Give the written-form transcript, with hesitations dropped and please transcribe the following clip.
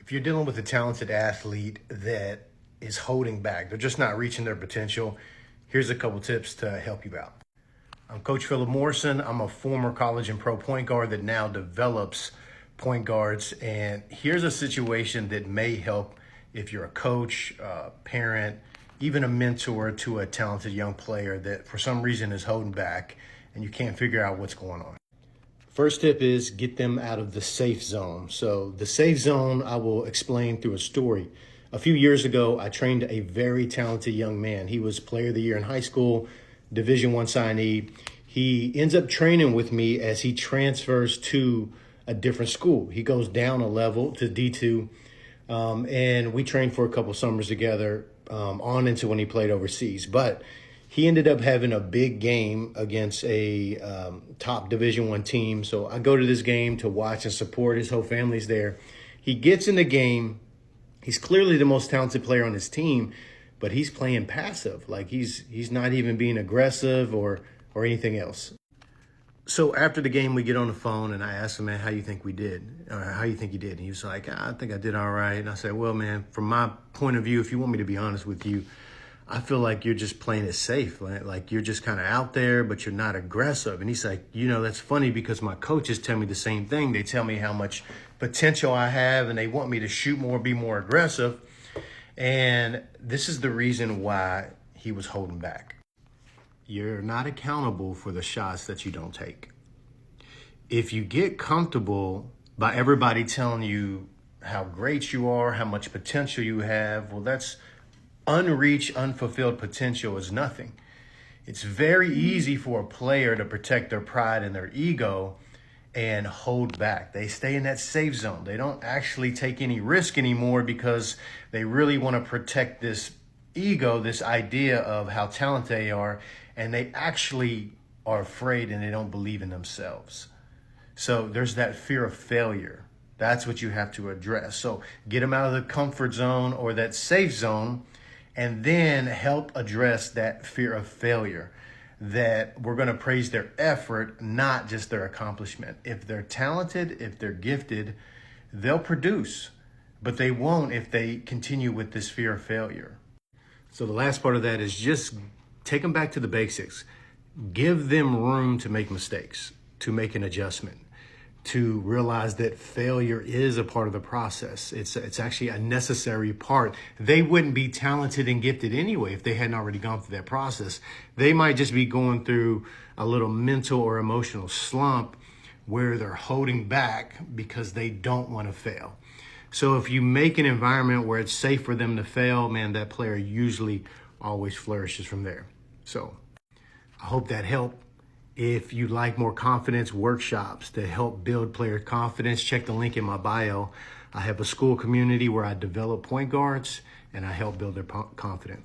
If you're dealing with a talented athlete that is holding back, they're just not reaching their potential, here's a couple tips to help you out. I'm Coach Philip Morrison. I'm a former college and pro point guard that now develops point guards. And here's a situation that may help if you're a coach, a parent, even a mentor to a talented young player that for some reason is holding back and you can't figure out what's going on. First tip is get them out of the safe zone. So the safe zone, I will explain through a story. A few years ago, I trained a very talented young man. He was player of the year in high school, Division I signee. He ends up training with me as he transfers to a different school. He goes down a level to D2, and we trained for a couple summers together on into when he played overseas. But he ended up having a big game against a top Division I team. So I go to this game to watch and support. His whole family's there. He gets in the game. He's clearly the most talented player on his team, but he's playing passive. Like he's not even being aggressive or anything else. So after the game, we get on the phone and I asked him, man, how you think we did? Or how you think you did? And he was like, I think I did all right. And I said, well, man, from my point of view, if you want me to be honest with you, I feel like you're just playing it safe. Like you're just kind of out there, but you're not aggressive. And he's like, that's funny because my coaches tell me the same thing. They tell me how much potential I have and they want me to shoot more, be more aggressive. And this is the reason why he was holding back. You're not accountable for the shots that you don't take. If you get comfortable by everybody telling you how great you are, how much potential you have, well, that's unreached, unfulfilled potential is nothing. It's very easy for a player to protect their pride and their ego and hold back. They stay in that safe zone. They don't actually take any risk anymore because they really want to protect this ego, this idea of how talented they are, and they actually are afraid and they don't believe in themselves. So there's that fear of failure. That's what you have to address. So get them out of the comfort zone or that safe zone, and then help address that fear of failure, that we're going to praise their effort, not just their accomplishment. If they're talented, if they're gifted, they'll produce, but they won't if they continue with this fear of failure. So the last part of that is just take them back to the basics. Give them room to make mistakes, to make an adjustment, to realize that failure is a part of the process. It's actually a necessary part. They wouldn't be talented and gifted anyway if they hadn't already gone through that process. They might just be going through a little mental or emotional slump where they're holding back because they don't want to fail. So if you make an environment where it's safe for them to fail, man, that player usually always flourishes from there. So I hope that helped. If you'd like more confidence workshops to help build player confidence, check the link in my bio. I have a school community where I develop point guards and I help build their confidence.